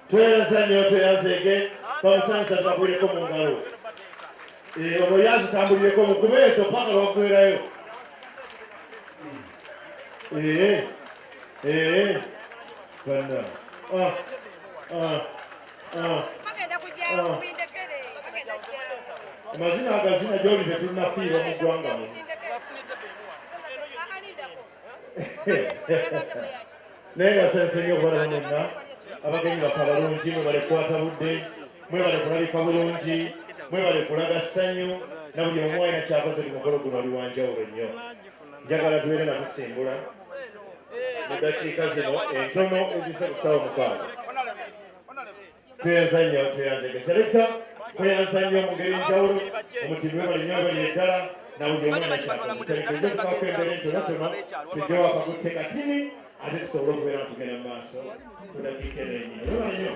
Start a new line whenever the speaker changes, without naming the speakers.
Tweyanzege bamusanyusa tubagwireko mu ngalo. Ono yazitambulireko mu kubeeso paka lwaggwerayo. Bana. Amazina agazina gy'oli tetunnafiirwa mu ggwanga muno. Naye nga sense nnyo okulaba mwenna abagenyi baffe abalungi mwebale kukwata budde, mwebale kulabika bulungi, mwebale kulaga ssanyu, na buli omu alina kyakoze ku mukolo guno oli wanjawulo nnyo. Njagala tubeere nga tusimbula mu ddakiika zino entono ezise ku ssaawa 6. Tweyanza nnyo, tweyanzege selekta, tweyanza nnyo mu ngeri njawulo, omutindo mwebale nnyo abalire ddala, na buli omu alina kyakoze. Selekta tukaako embeera entonotono tujjewo akakutte katini ate tusobole okubeera nga tugenda mu maaso ku ddakiika eno ennyini.